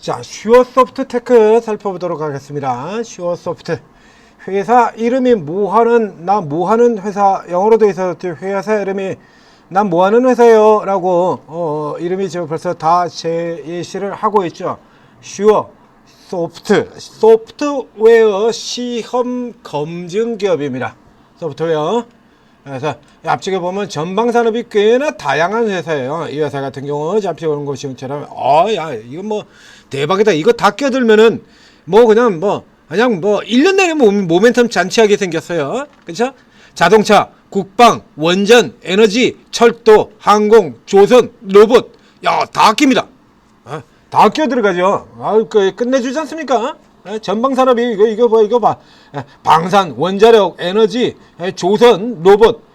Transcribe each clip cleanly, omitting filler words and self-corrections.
자, 슈어소프트테크 살펴보도록 하겠습니다. 슈어소프트 회사 이름이 뭐하는 나 뭐하는 회사, 영어로 되어 있어서 회사 이름이 난 뭐하는 회사요 라고 이름이 지금 벌써 다 제시를 하고 있죠. 슈어소프트 소프트웨어 시험 검증 기업입니다. 소프트웨어. 그래서 앞쪽에 보면 전방산업이 꽤나 다양한 회사예요. 이 회사 같은 경우 잡혀오는 것처럼 야 이건 뭐 대박이다. 이거 다 껴들면은 뭐 그냥 뭐 1년 내내 모멘텀 잔치하게 생겼어요. 그렇죠? 자동차, 국방, 원전, 에너지, 철도, 항공, 조선, 로봇, 야 다 낍니다. 다 끼어 들어가죠. 끝내주지 않습니까? 전방산업이 이거 봐. 방산, 원자력, 에너지, 조선, 로봇,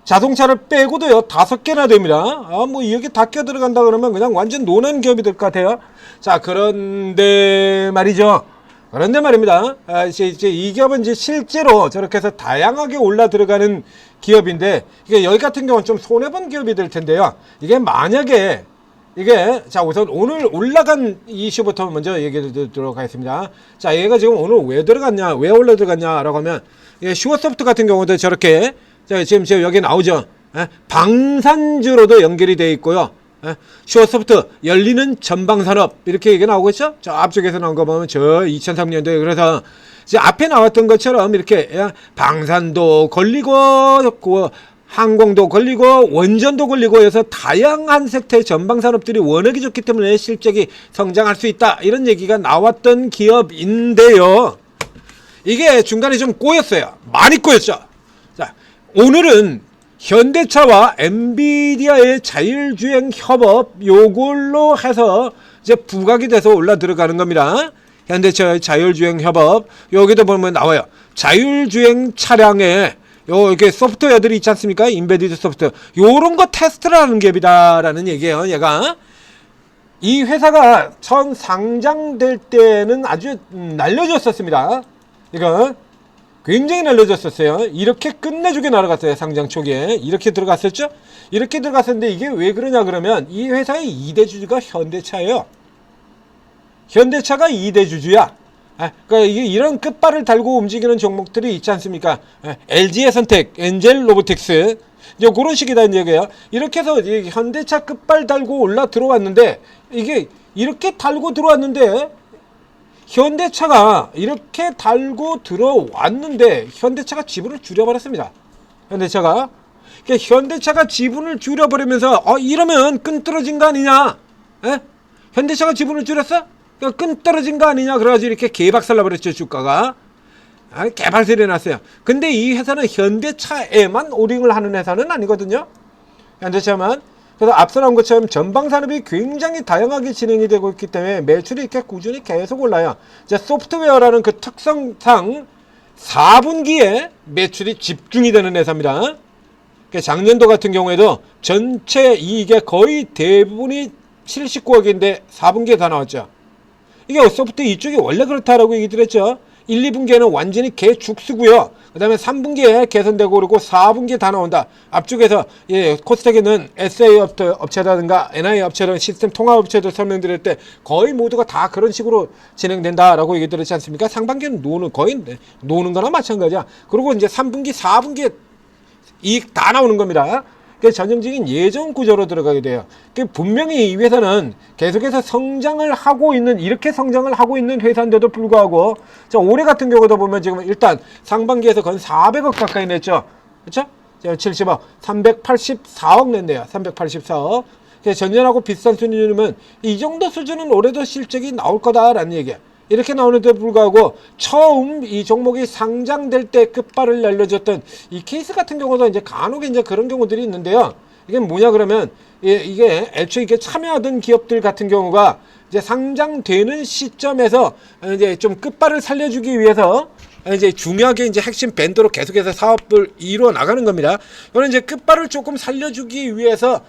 자동차를 빼고도요 5개나 됩니다. 뭐 여기 다 끼어 들어간다 그러면 그냥 완전 노는 기업이 될 것 같아요. 자, 그런데 말이죠. 그런데 말입니다. 이제 이 기업은 이제 실제로 저렇게 해서 다양하게 올라 들어가는 기업인데, 이게 여기 같은 경우는 좀 손해본 기업이 될 텐데요. 이게 만약에 자, 우선 오늘 올라간 이슈부터 먼저 얘기를 드리도록 하겠습니다. 자, 얘가 지금 오늘 왜 들어갔냐, 왜 올라 들어갔냐라고 하면, 슈어소프트 같은 경우도 저렇게, 자, 지금 여기 나오죠. 방산주로도 연결이 되어 있고요. 슈어소프트 열리는 전방산업 이렇게 얘기 나오고 있죠. 저 앞쪽에서 나온 거 보면 저 2003년도에 그래서 이제 앞에 나왔던 것처럼 이렇게 방산도 걸리고 항공도 걸리고 원전도 걸리고 해서 다양한 섹터의 전방산업들이 워낙에 좋기 때문에 실적이 성장할 수 있다 이런 얘기가 나왔던 기업인데요. 이게 중간에 좀 꼬였어요. 많이 꼬였죠. 자, 오늘은 현대차와 엔비디아의 자율주행 협업 요걸로 해서 이제 부각이 돼서 올라 들어가는 겁니다. 현대차의 자율주행 협업 여기도 보면 나와요. 자율주행 차량에 이렇게 소프트웨어들이 있지 않습니까? 인베디드 소프트 요런 거 테스트를 하는 기업이다라는 얘기예요. 얘가 이 회사가 처음 상장될 때는 아주 날려줬었습니다. 이거 굉장히 날려졌었어요. 이렇게 끝내주게 날아갔어요. 상장 초기에 이렇게 들어갔었죠. 이렇게 들어갔었는데 이게 왜 그러냐 그러면 이 회사의 2대 주주가 현대차예요. 현대차가 2대 주주야. 그러니까 이런 끝발을 달고 움직이는 종목들이 있지 않습니까? LG의 선택, 엔젤 로보틱스 이제 그런 식이다 얘기예요. 이렇게 해서 현대차 끝발 달고 올라 들어왔는데 이게 이렇게 달고 들어왔는데 현대차가 이렇게 달고 들어왔는데 현대차가 지분을 줄여버렸습니다. 현대차가 지분을 줄여버리면서 이러면 끈 떨어진 거 아니냐? 현대차가 지분을 줄였어? 끈 떨어진 거 아니냐? 그래가지고 이렇게 개박살 나버렸죠. 주가가 개발설이 났어요. 근데 이 회사는 현대차에만 오링을 하는 회사는 아니거든요. 현대차만. 그래서 앞서 나온 것처럼 전방산업이 굉장히 다양하게 진행이 되고 있기 때문에 매출이 이렇게 꾸준히 계속 올라요. 이제 소프트웨어라는 그 특성상 4분기에 매출이 집중이 되는 회사입니다. 작년도 같은 경우에도 전체 이익의 거의 대부분이 79억인데 4분기에 다 나왔죠. 이게 소프트 이쪽이 원래 그렇다라고 얘기를 했죠. 1, 2분기에는 완전히 개죽수고요. 그 다음에 3분기에 개선되고 그러고 4분기에 다 나온다. 앞쪽에서 코스닥에는 SA 업체라든가 NI 업체라는 시스템 통합 업체들 설명드릴 때 거의 모두가 다 그런 식으로 진행된다라고 얘기 들었지 않습니까? 상반기는 거의 노는 거나 마찬가지야. 그리고 이제 3분기, 4분기에 이익 다 나오는 겁니다. 전형적인 예전 구조로 들어가게 돼요. 분명히 이 회사는 계속해서 성장을 하고 있는 회사인데도 불구하고 자, 올해 같은 경우도 보면 지금 일단 상반기에서 거의 400억 가까이 냈죠. 그렇죠? 70억, 384억 냈네요. 384억. 전년하고 비슷한 수준이면 이 정도 수준은 올해도 실적이 나올 거다라는 얘기야. 이렇게 나오는데 불구하고 처음 이 종목이 상장될 때 끝발을 날려줬던 이 케이스 같은 경우도 이제 간혹 이제 그런 경우들이 있는데요. 이게 뭐냐 그러면 이게 애초에 이게 참여하던 기업들 같은 경우가 이제 상장되는 시점에서 이제 좀 끝발을 살려주기 위해서 이제 중요하게 이제 핵심 밴드로 계속해서 사업을 이루어 나가는 겁니다. 이거는 이제 끝발을 조금 살려주기 위해서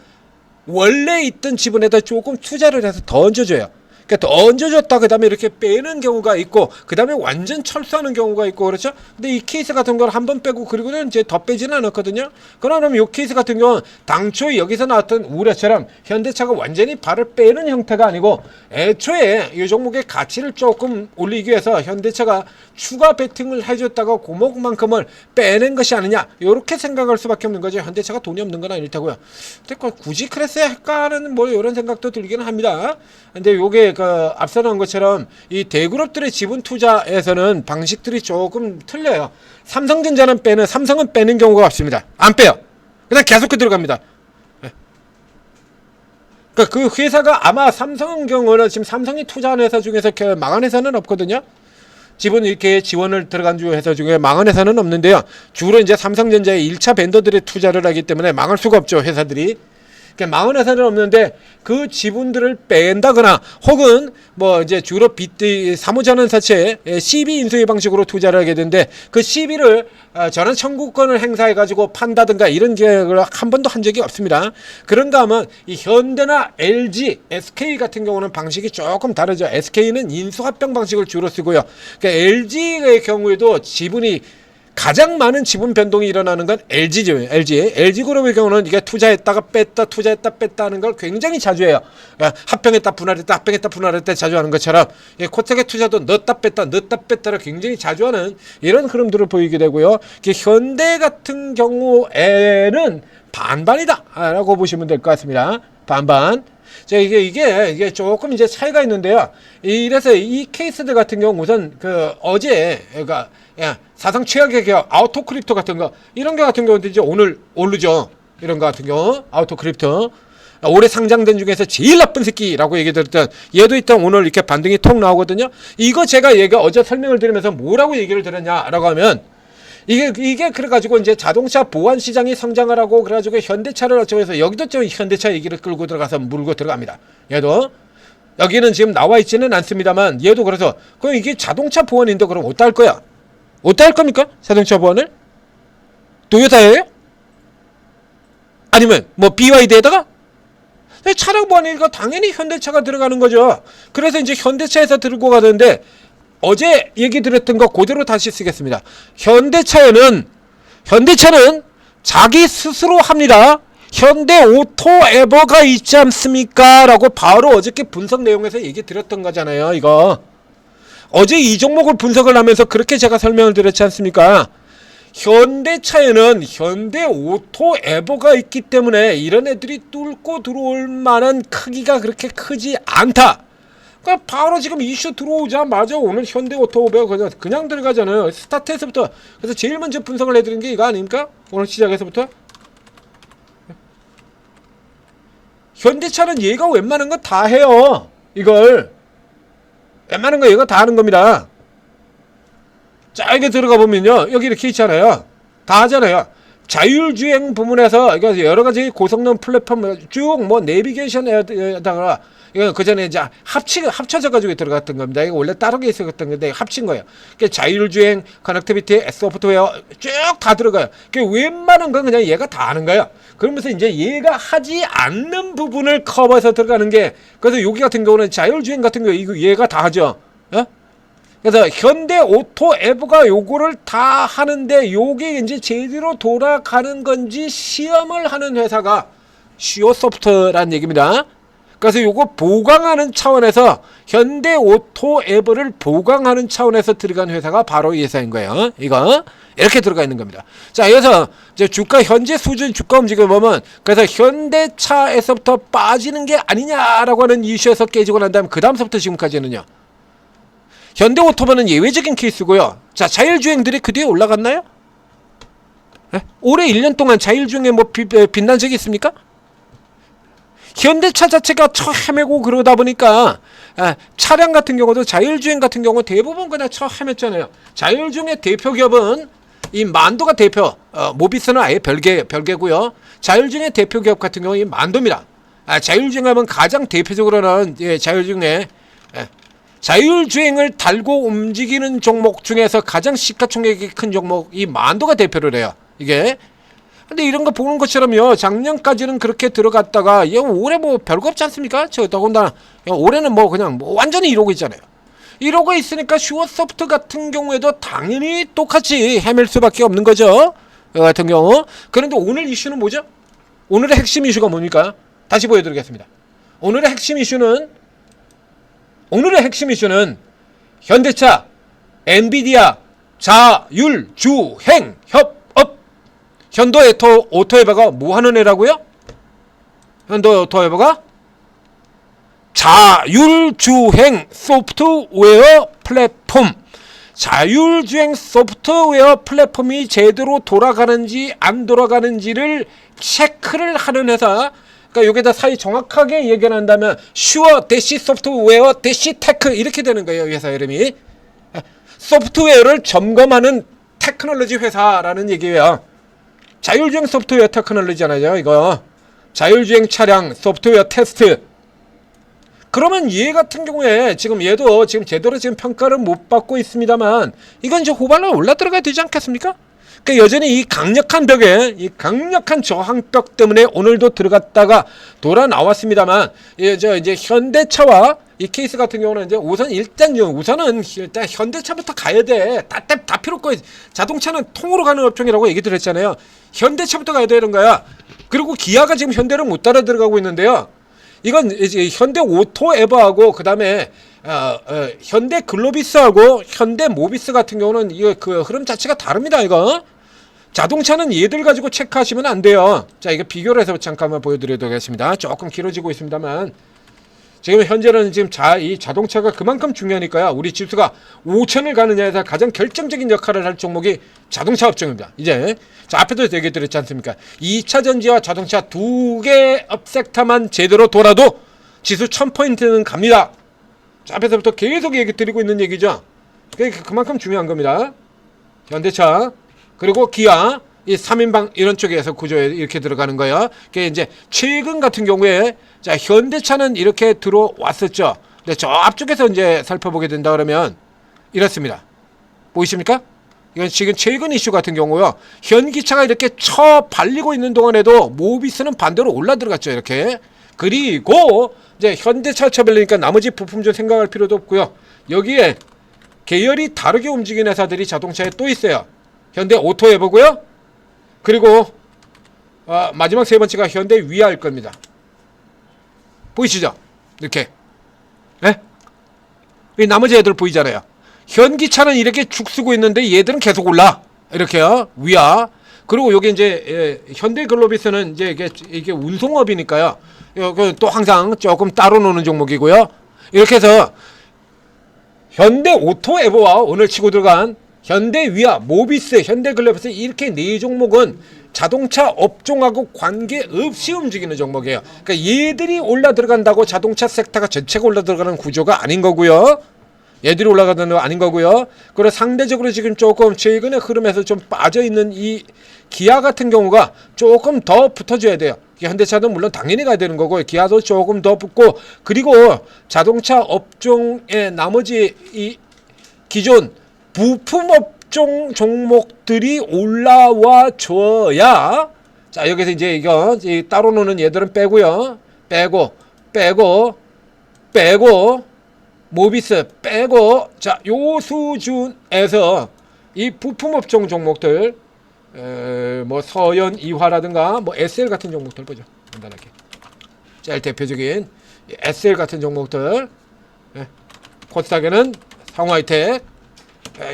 원래 있던 지분에다 조금 투자를 해서 더 얹어줘요. 그러니까 얹어줬다 그 다음에 이렇게 빼는 경우가 있고 그 다음에 완전 철수하는 경우가 있고 그렇죠. 근데 이 케이스 같은 경우는 한 번 빼고 그리고는 이제 더 빼지는 않았거든요. 그러면 이 케이스 같은 경우는 당초에 여기서 나왔던 우려처럼 현대차가 완전히 발을 빼는 형태가 아니고 애초에 이 종목의 가치를 조금 올리기 위해서 현대차가 추가 베팅을 해줬다가 고목만큼을 빼낸 것이 아니냐 이렇게 생각할 수밖에 없는 거죠. 현대차가 돈이 없는 건 아닐 테고요. 근데 굳이 그랬어야 할까 하는 뭐 이런 생각도 들기는 합니다. 근데 요게 그 앞서 나온 것처럼 이 대그룹들의 지분 투자에서는 방식들이 조금 틀려요. 삼성전자는 삼성은 빼는 경우가 없습니다. 안 빼요. 그냥 계속 들어갑니다. 그러니까 그 회사가 아마 삼성 경우는 지금 삼성이 투자한 회사 중에서 망한 회사는 없거든요. 지분 이렇게 지원을 들어간 회사 중에 망한 회사는 없는데요. 주로 이제 삼성전자의 1차 벤더들의 투자를 하기 때문에 망할 수가 없죠, 회사들이. 망한 회사는 없는데 그 지분들을 뺀다거나 혹은 뭐 이제 주로 사무전환사채 CB 인수의 방식으로 투자를 하게 되는데 그 CB를 전환 청구권을 행사해 가지고 판다든가 이런 계획을 한 번도 한 적이 없습니다. 그런가 하면 이 현대나 LG, SK 같은 경우는 방식이 조금 다르죠. SK는 인수합병 방식을 주로 쓰고요. 그러니까 LG의 경우에도 지분이 가장 많은 지분 변동이 일어나는 건 LG죠. LG그룹의 경우는 이게 투자했다가 뺐다, 투자했다 뺐다 하는 걸 굉장히 자주 해요. 합병했다, 분할했다, 합병했다, 분할했다 자주 하는 것처럼 코텍의 투자도 넣었다 뺐다를 굉장히 자주 하는 이런 흐름들을 보이게 되고요. 현대 같은 경우에는 반반이다라고 보시면 될 것 같습니다. 반반. 자, 이게 조금 이제 차이가 있는데요. 이래서 이 케이스들 같은 경우 우선 어제, 그러니까, 사상 최악의 기업, 아우토크립토 같은 거, 이런 거 같은 경우도 이제 오늘 오르죠. 이런 거 같은 경우, 아우토크립토. 올해 상장된 중에서 제일 나쁜 새끼라고 얘기 들었던 얘도 일단 오늘 이렇게 반등이 톡 나오거든요. 이거 제가 어제 설명을 드리면서 뭐라고 얘기를 드렸냐라고 하면, 이게 그래가지고 이제 자동차 보안 시장이 성장을 하고 그래가지고 현대차를 어쩌고해서 여기도 좀 현대차 얘기를 끌고 들어가서 물고 들어갑니다. 얘도 여기는 지금 나와 있지는 않습니다만 얘도 그래서 그럼 이게 자동차 보안인데 그럼 어디다 할 거야? 어디다 할 겁니까? 자동차 보안을? 도요타예요? 아니면 뭐 BYD에다가? 차량 보안이니까 당연히 현대차가 들어가는 거죠. 그래서 이제 현대차에서 들고 가는데 어제 얘기 드렸던 거 그대로 다시 쓰겠습니다. 현대차는 자기 스스로 합니다. 현대 오토에버가 있지 않습니까? 라고 바로 어저께 분석 내용에서 얘기 드렸던 거잖아요. 이거 어제 이 종목을 분석을 하면서 그렇게 제가 설명을 드렸지 않습니까? 현대차에는 현대 오토에버가 있기 때문에 이런 애들이 뚫고 들어올 만한 크기가 그렇게 크지 않다. 그러니까 바로 지금 이슈 들어오자마자 오늘 현대 오토에버가 그냥 들어가잖아요. 스타트에서부터. 그래서 제일 먼저 분석을 해드린 게 이거 아닙니까? 오늘 시작에서부터. 현대차는 얘가 웬만한 거 다 해요. 이걸 웬만한 거 얘가 다 하는 겁니다. 자, 이게 들어가 보면요, 여기 이렇게 있잖아요. 다 하잖아요. 자율주행 부문에서 여러 가지 고성능 플랫폼 쭉 뭐 내비게이션에다가 이거 그 전에 이제 합쳐져 가지고 들어갔던 겁니다. 이거 원래 다른 게 있었던 건데 합친 거예요. 그러니까 자율주행, 커넥티비티, 소프트웨어 쭉 다 들어가요. 그러니까 웬만한 건 그냥 얘가 다 하는 거예요. 그러면서 이제 얘가 하지 않는 부분을 커버해서 들어가는 게, 그래서 여기 같은 경우는 자율주행 같은 거 이거 얘가 다 하죠. 그래서 현대 오토에버가 요거를 다 하는데 요게 이제 제대로 돌아가는 건지 시험을 하는 회사가 시오소프트라는 얘기입니다. 그래서 요거 보강하는 차원에서 현대 오토에버를 보강하는 차원에서 들어간 회사가 바로 이 회사인 거예요. 이거 이렇게 들어가 있는 겁니다. 자, 여기서 이제 주가 현재 수준 주가 움직임을 보면, 그래서 현대차에서부터 빠지는 게 아니냐라고 하는 이슈에서 깨지고 난 다음에 그 다음서부터 지금까지는요, 현대오토바는 예외적인 케이스고요. 자, 자율주행들이 그 뒤에 올라갔나요? 네? 올해 1년 동안 자율주행에 뭐 빛난 적이 있습니까? 현대차 자체가 헤매고 그러다 보니까 차량 같은 경우도 자율주행 같은 경우 대부분 그냥 헤맸잖아요. 자율주행의 대표 기업은 이 만도가 대표, 모비스는 아예 별개고요. 자율주행의 대표 기업 같은 경우 이 만도입니다. 자율주행하면 가장 대표적으로는 자율주행을 달고 움직이는 종목 중에서 가장 시가총액이 큰 종목 이 만도가 대표를 해요. 이게 근데 이런 거 보는 것처럼요, 작년까지는 그렇게 들어갔다가 올해 뭐 별거 없지 않습니까? 저 더군다나 올해는 뭐 그냥 뭐 완전히 이러고 있잖아요. 이러고 있으니까 슈어소프트 같은 경우에도 당연히 똑같이 헤맬 수밖에 없는 거죠. 같은 경우. 그런데 오늘 이슈는 뭐죠? 오늘의 핵심 이슈가 뭡니까? 다시 보여드리겠습니다. 오늘의 핵심 이슈는 현대차, 엔비디아, 자율주행 협업. 현대오토에버가 뭐 하는 애라고요? 현대오토에버가 자율주행 소프트웨어 플랫폼. 자율주행 소프트웨어 플랫폼이 제대로 돌아가는지 안 돌아가는지를 체크를 하는 회사. 그러니까 여기다 사이 정확하게 얘기를 한다면 슈어 대시 소프트웨어 대시 테크 이렇게 되는 거예요. 회사 이름이. 소프트웨어를 점검하는 테크놀로지 회사라는 얘기예요. 자율주행 소프트웨어 테크놀로지잖아요. 이거 자율주행 차량 소프트웨어 테스트. 그러면 얘 같은 경우에 지금 얘도 지금 제대로 지금 평가를 못 받고 있습니다만 이건 이제 호발로 올라 들어가야 되지 않겠습니까? 그러니까 여전히 이 강력한 벽에, 이 강력한 저항벽 때문에 오늘도 들어갔다가 돌아 나왔습니다만 이제 현대차와 이 케이스 같은 경우는 이제 우선은 일단 현대차부터 가야 돼. 다 필요 없고 자동차는 통으로 가는 업종이라고 얘기 드렸잖아요. 현대차부터 가야 되는 거야. 그리고 기아가 지금 현대를 못 따라 들어가고 있는데요. 이건 이제 현대 오토에버하고 그다음에 현대 글로비스하고 현대 모비스 같은 경우는 이거 그 흐름 자체가 다릅니다. 이거 자동차는 얘들 가지고 체크하시면 안 돼요. 자, 이거 비교를 해서 잠깐만 보여드리도록 하겠습니다. 조금 길어지고 있습니다만 지금 현재는 지금 이 자동차가 그만큼 중요하니까요. 우리 지수가 5천을 가느냐에서 가장 결정적인 역할을 할 종목이 자동차 업종입니다. 이제 자, 앞에도 얘기 드렸지 않습니까? 2차 전지와 자동차 두 개 업섹터만 제대로 돌아도 지수 1000포인트는 갑니다. 자, 앞에서부터 계속 얘기 드리고 있는 얘기죠. 그만큼 중요한 겁니다. 현대차 그리고 기아 이 3인방 이런 쪽에서 구조에 이렇게 들어가는 거예요. 그게 이제 최근 같은 경우에 자, 현대차는 이렇게 들어왔었죠. 근데 저 앞쪽에서 이제 살펴보게 된다 그러면 이렇습니다. 보이십니까? 이건 지금 최근 이슈 같은 경우요. 현기차가 이렇게 발리고 있는 동안에도 모비스는 반대로 올라 들어갔죠. 이렇게. 그리고 이제 현대차 쳐버리니까 나머지 부품 좀 생각할 필요도 없고요. 여기에 계열이 다르게 움직이는 회사들이 자동차에 또 있어요. 현대 오토에버고요. 그리고 마지막 세 번째가 현대 위아일 겁니다. 보이시죠? 이렇게. 네? 이 나머지 애들 보이잖아요. 현기차는 이렇게 죽 쓰고 있는데 얘들은 계속 올라. 이렇게요. 위아. 그리고 여기 이제 현대글로비스는 이제 이게 운송업이니까요. 또 항상 조금 따로 노는 종목이고요. 이렇게 해서 현대 오토에버와 오늘 치고 들어간 현대 위아, 모비스, 현대글로비스 이렇게 네 종목은 자동차 업종하고 관계없이 움직이는 종목이에요. 그러니까 얘들이 올라 들어간다고 자동차 섹터가 전체가 올라 들어가는 구조가 아닌 거고요. 얘들이 올라가는 거 아닌 거고요. 그리고 상대적으로 지금 조금 최근의 흐름에서 좀 빠져있는 이 기아 같은 경우가 조금 더 붙어줘야 돼요. 현대차도 물론 당연히 가야 되는 거고 기아도 조금 더 붙고 그리고 자동차 업종의 나머지 이 기존 부품 업종 종목들이 올라와 줘야 자 여기서 이제 이거 따로 노는 얘들은 빼고요. 빼고 모비스 빼고 자 요 수준에서 이 부품 업종 종목들 뭐 서현 이화라든가 뭐 SL 같은 종목들 보죠. 간단하게 제일 대표적인 SL 같은 종목들 코스닥에는 상호하이텍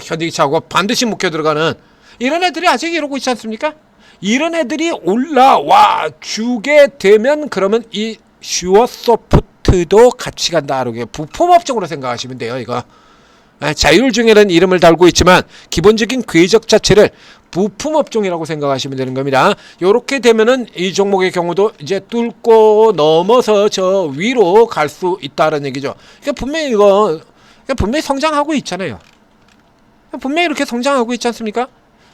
현대기차하고 반드시 묶여 들어가는 이런 애들이 아직 이러고 있지 않습니까? 이런 애들이 올라와 주게 되면 그러면 이 슈어소프트도 같이 간다. 이렇게 부품업종으로 생각하시면 돼요. 이거 자율주행이라는 이름을 달고 있지만 기본적인 궤적 자체를 부품업종이라고 생각하시면 되는 겁니다. 이렇게 되면은 이 종목의 경우도 이제 뚫고 넘어서 저 위로 갈 수 있다는 얘기죠. 그러니까 분명히 성장하고 있잖아요. 분명히 이렇게 성장하고 있지 않습니까?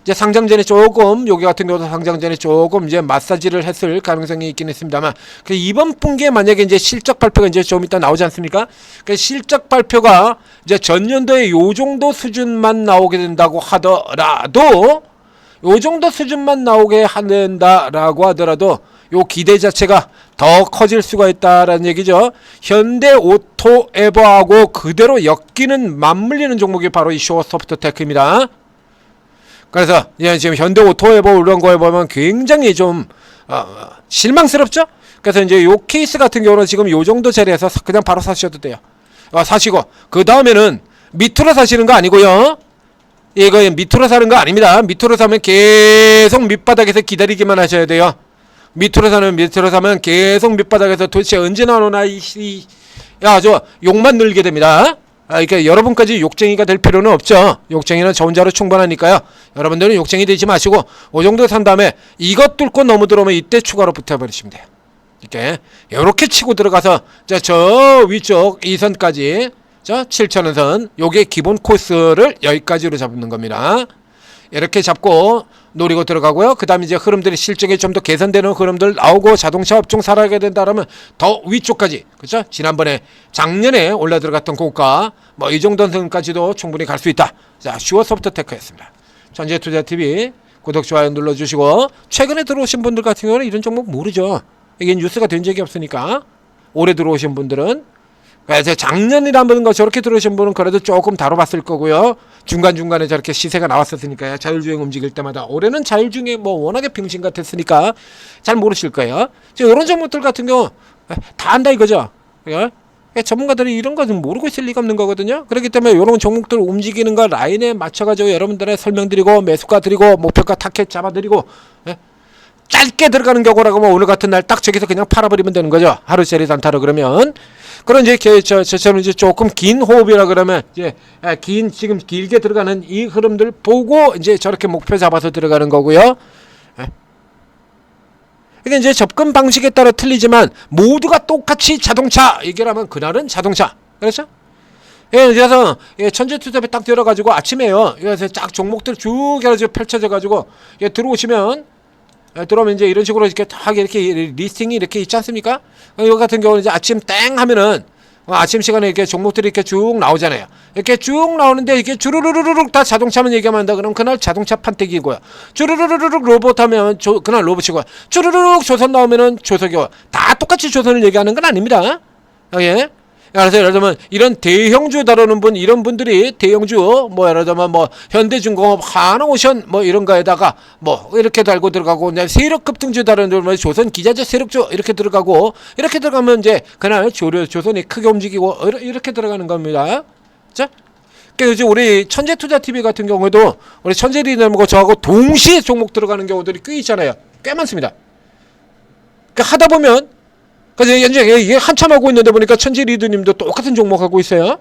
이제 상장 전에 조금 여기 같은 경우도 상장 전에 조금 이제 마사지를 했을 가능성이 있긴 했습니다만 이번 분기에 만약에 이제 실적 발표가 이제 좀 이따 나오지 않습니까? 그 실적 발표가 이제 전년도에 요 정도 수준만 나오게 된다고 하더라도 요 정도 수준만 나오게 한다라고 하더라도 요 기대 자체가 더 커질 수가 있다라는 얘기죠. 현대 오토에버하고 그대로 엮이는 맞물리는 종목이 바로 이 슈어소프트테크입니다. 그래서 지금 현대 오토에버 이런 거에 보면 굉장히 좀 실망스럽죠. 그래서 이제 요 케이스 같은 경우는 지금 요 정도 자리에서 그냥 바로 사셔도 돼요. 사시고 그 다음에는 밑으로 사시는 거 아니고요. 이거 밑으로 사는 거 아닙니다. 밑으로 사면 계속 밑바닥에서 기다리기만 하셔야 돼요. 밑으로 사면 계속 밑바닥에서 도대체 언제 나오나 저 욕만 늘게 됩니다. 그러니까 여러분까지 욕쟁이가 될 필요는 없죠. 욕쟁이는 저 혼자로 충분하니까요. 여러분들은 욕쟁이 되지 마시고 이 정도 산 다음에 이것 뚫고 너무 들어오면 이때 추가로 붙어버리시면 돼요. 이렇게 치고 들어가서 저 위쪽 이 선까지 7,000원 요게 기본 코스를 여기까지로 잡는 겁니다. 이렇게 잡고 노리고 들어가고요. 그 다음에 이제 흐름들이 실적이 좀 더 개선되는 흐름들 나오고 자동차 업종 살아가게 된다면 더 위쪽까지, 그렇죠? 지난번에 작년에 올라 들어갔던 고가 뭐 이 정도 선까지도 충분히 갈 수 있다. 자, 슈어소프트테크였습니다. 전재투자TV 구독 좋아요 눌러주시고, 최근에 들어오신 분들 같은 경우는 이런 종목 모르죠. 이게 뉴스가 된 적이 없으니까. 올해 들어오신 분들은, 그래서 작년이라는 거 저렇게 들어오신 분은 그래도 조금 다뤄봤을 거고요. 중간중간에 저렇게 시세가 나왔었으니까요. 자율주행 움직일 때마다. 올해는 자율주행이 뭐 워낙에 병신 같았으니까 잘 모르실 거예요. 이런 종목들 같은 경우 다 안다 이거죠. 전문가들이 이런 거 좀 모르고 있을 리가 없는 거거든요. 그렇기 때문에 이런 종목들 움직이는 거 라인에 맞춰가지고 여러분들의 설명드리고 매수가 드리고 목표가 타켓 잡아드리고, 짧게 들어가는 경우라고 하면 오늘 같은 날 딱 저기서 그냥 팔아버리면 되는 거죠. 하루짜리 단타로 그러면. 그런 이제 저처럼 이제 조금 긴 호흡이라 그러면 이제 지금 길게 들어가는 이 흐름들 보고 이제 저렇게 목표 잡아서 들어가는 거고요. 이게 이제 접근 방식에 따라 틀리지만 모두가 똑같이 자동차 얘기라면 그날은 자동차. 그렇죠? 그래서 천재투잡에 딱 들어가지고 아침에요. 그래서 쫙 종목들 쭉 해가지고 펼쳐져가지고 들어오시면. 들어오면 이제 이런 식으로 이렇게 리스팅이 이렇게 있지 않습니까? 이거 같은 경우는 이제 아침 땡 하면은 아침 시간에 이렇게 종목들이 이렇게 쭉 나오잖아요. 이렇게 쭉 나오는데 이렇게 주르르르륵 다 자동차만 얘기하면 한다. 그럼 그날 자동차 판택이고요. 주르르르륵 로봇 하면 그날 로봇이고요. 주르르륵 조선 나오면은 조석이고, 다 똑같이 조선을 얘기하는 건 아닙니다. 예. 그래서 예를 들면 이런 대형주 다루는 분, 이런 분들이 대형주 예를 들면 현대중공업, 하나오션 이런 거에다가 이렇게 달고 들어가고, 세력 급등주 다루는 분, 조선 기자재 세력주 이렇게 들어가고, 이렇게 들어가면 이제 그날 조선이 크게 움직이고 이렇게 들어가는 겁니다. 자, 그래서 우리 천재투자TV 같은 경우에도 우리 천재리더하고 저하고 동시에 종목 들어가는 경우들이 꽤 있잖아요. 꽤 많습니다. 그러니까 하다 보면, 그래서 현재 이게 한참 하고 있는데 보니까 천지 리드님도 똑같은 종목 하고 있어요.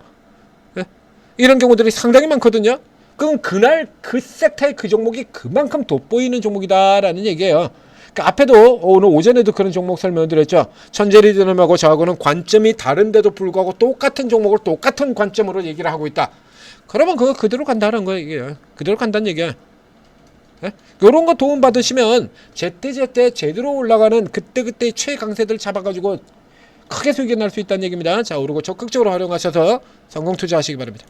이런 경우들이 상당히 많거든요. 그럼 그날 그 섹터의 그 종목이 그만큼 돋보이는 종목이다라는 얘기예요. 그러니까 앞에도 오늘 오전에도 그런 종목 설명드렸죠. 천재 리드님하고 저하고는 관점이 다른데도 불구하고 똑같은 종목을 똑같은 관점으로 얘기를 하고 있다. 그러면 그거 그대로 간다는 거예요. 이게 그대로 간다는 얘기야. 요런 거 도움 받으시면 제때 제대로 올라가는 그때그때 최강세들 잡아가지고 크게 수익이 날 수 있다는 얘기입니다. 자, 그리고 적극적으로 활용하셔서 성공 투자하시기 바랍니다.